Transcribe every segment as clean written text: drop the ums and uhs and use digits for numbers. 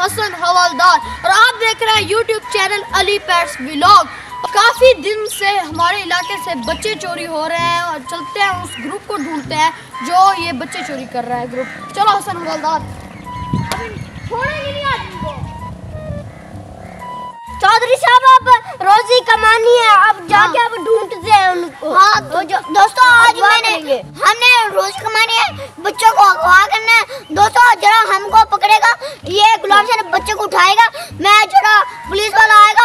हसन हवालदार और आप देख रहे हैं YouTube channel Ali pets vlog. काफ़ी दिन से हमारे इलाके से बच्चे चोरी हो रहे हैं और चलते हैं उस ग्रुप को ढूंढते हैं जो ये बच्चे चोरी कर रहा है ग्रुप। चलो हसन हवालदार, छोड़ेंगे नहीं आदमी को। चौधरी साहब अब रोजी कमानी है, अब जाके अब ढूंढते हैं उनको। हाँ दोस्तों, आज हमने रोज कमानी है, बच्चों को अगवा करना है। दोस्तों जरा हमको पकड़ेगा, ये गुलाम से बच्चे को उठाएगा, मैं जरा पुलिस वाला आएगा,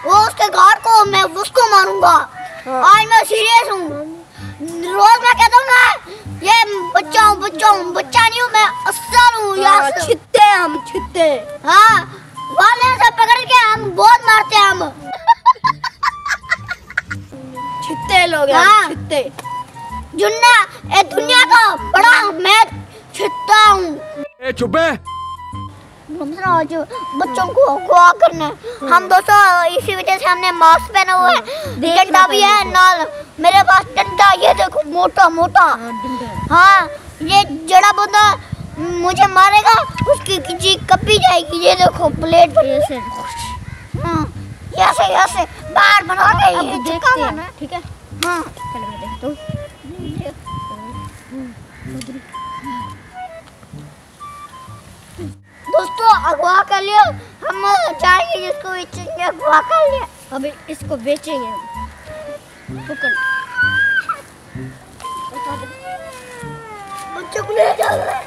वो उसके गार्ड को मैं उसको मारूंगा। आज मैं सीरियस हूँ, रोज मैं कहता हूँ मैं ये बच्चा हूँ, बच्चा नहीं हूँ, मैं असल हूँ। छित्ते हाँ, वाले से पकड़ के हम बहुत मारते हैं हम। छित्ते लोग हैं। हाँ। छित्ते जुन्ना ए दुनिया का बड़ा मैं छित्ता हूँ। ए चुप्पे, आज बच्चों को अगवा करना है। हम दोस्तों इसी वजह से हमने मास्क पहना हुआ है, डंडा भी है नाल, मेरे पास डंडा, ये देखो मोटा मोटा। हाँ, ये जड़ा बंदा मुझे मारेगा, उसकी किसी कपी जाएगी। ये देखो प्लेट पर ऐसे। हाँ, ऐसे बाहर बना के अब देखते हैं, ठीक है। हाँ, चलो मैं देखता हूँ। दोस्तों अगवा कर लिया, हम चाहेंगे जिसको बेचेंगे अगवा कर लिया। अभी इसको बेचेंगे हम। पकड़। बच्चों को ले जा रहे हैं।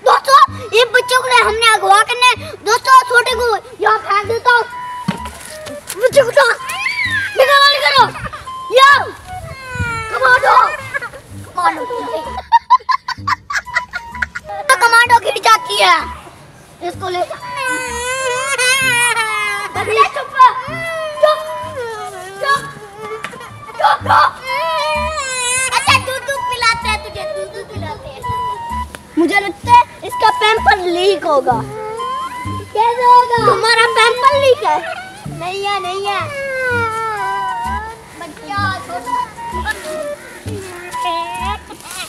दोस्तों ये बच्चों को हमने अगवा करना है। दोस्तों छोटे को यहाँ फेंक देता हूँ, बच्चों को निकालो या कमांडो गिर जाती है, इसको ले जा। अच्छा दूध पिलाते हैं तुझे, दूध पिलाते हैं। मुझे लगता है इसका पैम्पर लीक होगा। कैसे होगा? तुम्हारा पैम्पर लीक है? नहीं है बच्चा छोटा।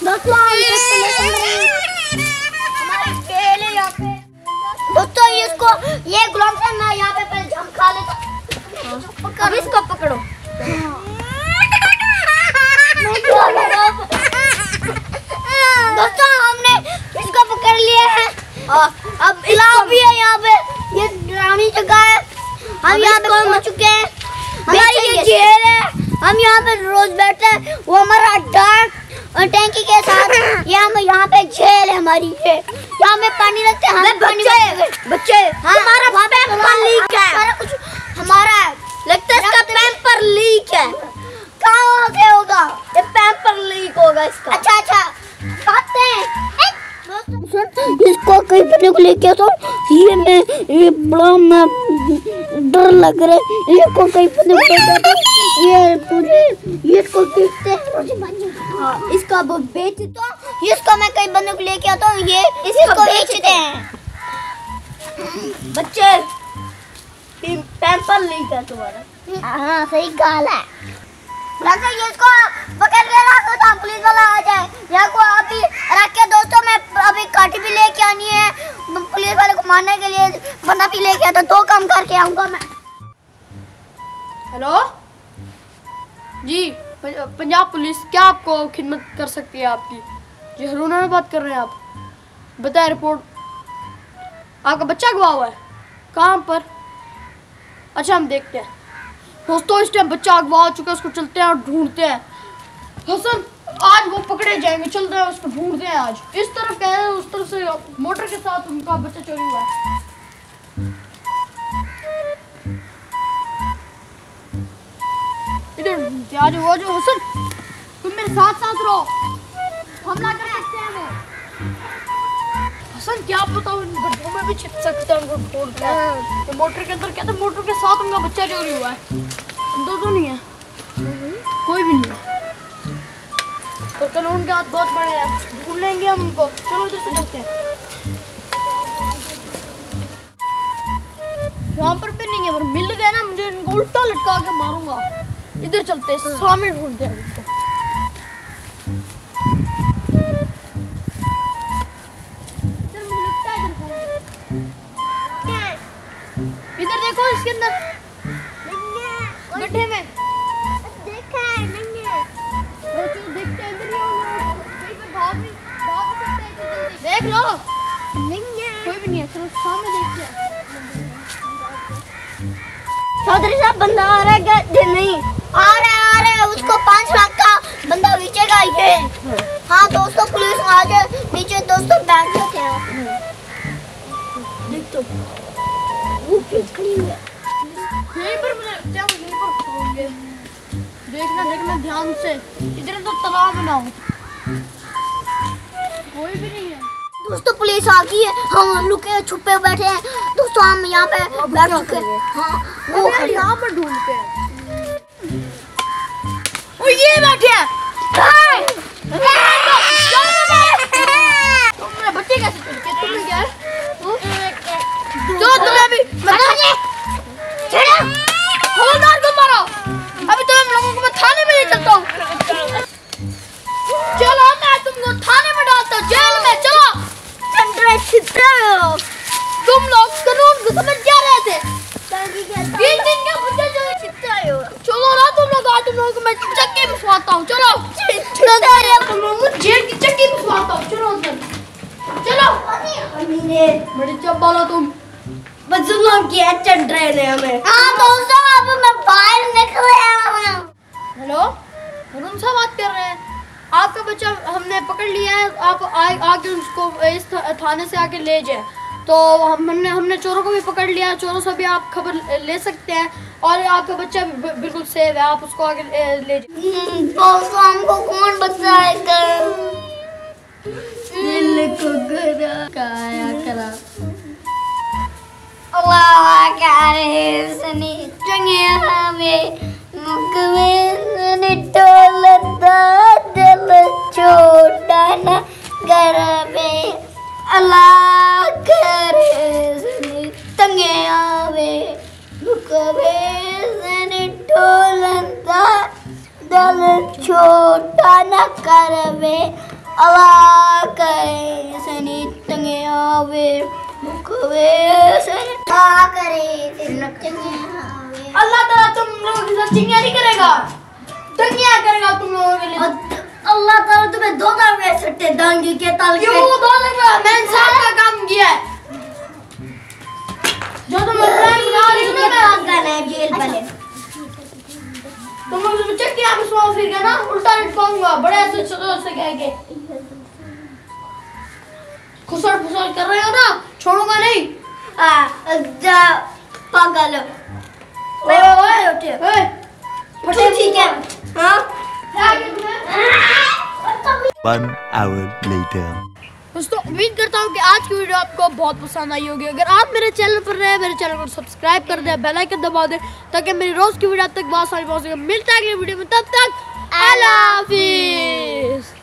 दोस्तों हमारे केले यहाँ पे। दोस्तों ये गुलाम से मैं यहाँ पे पहले जम खा लेता। अब इसको पकड़ो। दोस्तों हमने इसको पकड़ लिया है, अब इलाव भी है यहाँ पे। ये डरावनी जगह है, हम यहाँ पे पहुँच चुके हैं। हमारी ये जेल है, हम यहाँ पे रोज बैठते हैं। वो हमारा अड्डा है और टैंकी के साथ ये हम यहाँ पे जेल है हमारी। ये यहाँ में पानी रखते हैं हम। बच्चे हाँ, हमारा पैम्पर लीक है। सारा कुछ हमारा है। लगता है इसका पैम्पर लीक है। कहाँ से होगा? ये पैम्पर लीक होगा इसका। अच्छा खाते हैं। इसको कहीं पे को लेके तो ये बड़ा मैं डर लग रहा है। इसको कहीं पे ये पूरे इसको बेचते हैं। हाँ, इसका वो बेच तो इसको मैं कई बंदों को लेके आता हूँ, ये इसको बेचते हैं। बच्चे पैम्पर लीक है तुम्हारा। हाँ सही गाल है। लगता है इसको पकड़ के रख दो तो पुलिस वाला आ जाए। यहाँ को अभी रख के दोस्तों मैं अभी काठी भी लेके आनी है, पुलिस वाले को मारने के लिए बंदा भी लेके आता। 2 काम करके आऊंगा मैं। हेलो जी, पंजाब पुलिस, क्या आपको खिदमत कर सकती है आपकी? जी हरूना में बात कर रहे हैं आप, बताए रिपोर्ट। आपका बच्चा अगवा हुआ है, कहाँ पर? अच्छा हम देखते हैं। दोस्तों इस टाइम बच्चा अगवा हो चुका है, उसको चलते हैं और ढूंढते हैं। हसन आज वो पकड़े जाएंगे, चलते हैं उसको ढूंढते हैं। आज इस तरफ गए हैं, उस तरफ से मोटर के साथ उनका बच्चा चोरी हुआ है। इधर आज वो जो हसन, तुम मेरे साथ रहो, हमला कर सकते हैं वो। हसन क्या बताओ, इन गड्ढों में भी छिप सकते हैं उनको ढूंढ के। तो मोटर के अंदर क्या था, मोटर के साथ उनका बच्चा चोरी हुआ है। अंदर तो नहीं है, कोई भी नहीं है। तो चलो उनके हाथ बहुत बड़े हैं, ढूंढ लेंगे हम उनको। चलो इधर से चलते हैं। यहाँ पर भी नहीं है, पर मिल गए ना मुझे इनको उल्टा लटका के मारूंगा। इधर चलते हैं, सामने ढूंढते हैं उनको। इधर मुझे लगता है इधर देख लो। नहीं है, कोई भी नहीं है। चलो सामने देखते हैं। चौधरी साहब बंदा आ रहा है क्या? नहीं आ रहा है उसको 5 लाख का बंदा बेचेगा ये। हाँ दोस्तों पुलिस आ जाए नीचे दोस्तों बैंक में थे। देख तो वो पेज खड़ी हुई है। यहीं पर क्या यहीं पर खोलोगे। देखना ध्यान से, इधर तो तालाब ना हो। कोई भी नहीं है दोस्तों पुलिस आ गई है। हम लुके छुपे बैठे हैं दोस्तों। हम यहाँ पे बैठ चुके हैं। हाँ वो यहाँ पर ढूंढते हैं। और ये बैठे हैं। तुमने बच्चे कैसे चुनके? तुमने क्या जो तुम्हें अभी हवलदार को मारो। अभी तुम लोगों को मैं थाने में ले चलता हूँ। चलो मैं तुमको थाने में डालता हूँ, जेल में। चलो तुम लोग कानून को समझ क्या रहे थे? चलो ना तुम लोग, आज तुम लोगों को मैं चक्की में सुलाता हूँ। चलो जेल की चक्की में सुलाता हूँ। चलो चलो बड़ी चब्बालो तुम। जुल्म किया चढ़ रहे ने हमें। हाँ दोस्तों अब मैं बाहर निकल आया हूँ। हेलो अरुण साहब बात कर रहे हैं। आपका बच्चा हमने पकड़ लिया है। आप आके उसको इस थाने से आके ले जाए। तो हमने चोरों को भी पकड़ लिया। चोरों से भी आप खबर ले सकते हैं। और आपका बच्चा बिल्कुल सेफ है। आप उसको आगे ले जाए। दोस्तों हमको कौन बचाएगा? दिल को गरा काया करा। अल्लाह करे सनी चंगे हमें मुकवे ने टोलता दिल छोटा न घर में। अल्लाह करे सनी तंगे आवे मुकवे ने टोलता दिल छोटा न घर में। अल्लाह करे सनी तंगे आवे मुकवे सनी अल्लाह ताला तुम लोगों के साथ चिंगारी करेगा, दंगिया करेगा तुम लोगों के लिए। अल्लाह ताला तुम्हें दो दफे सट्टे दांगी के ताल के। क्यों 2 दफे? मैं इंसान का काम किया है। जो तुम जेल वाले तुम लोग चक्की आप सुनाओ फिर क्या ना उल्टा लटकाऊंगा बड़े ऐसे से कह के। खुसर फुसर कर रहे हो ना, छोड़ूंगा नहीं। पागल फटे ठीक है। हाँ 1 hour later. दोस्तों उम्मीद करता हूँ कि आज की वीडियो आपको बहुत पसंद आई होगी। अगर आप मेरे चैनल पर रहे मेरे चैनल को सब्सक्राइब कर दें, बेल आइकन दबा दें ताकि मेरी रोज की वीडियो आप तक बहुत सारी पहुँच सके। मिलता है अगली वीडियो में, तब तक अल्लाह हाफिज़।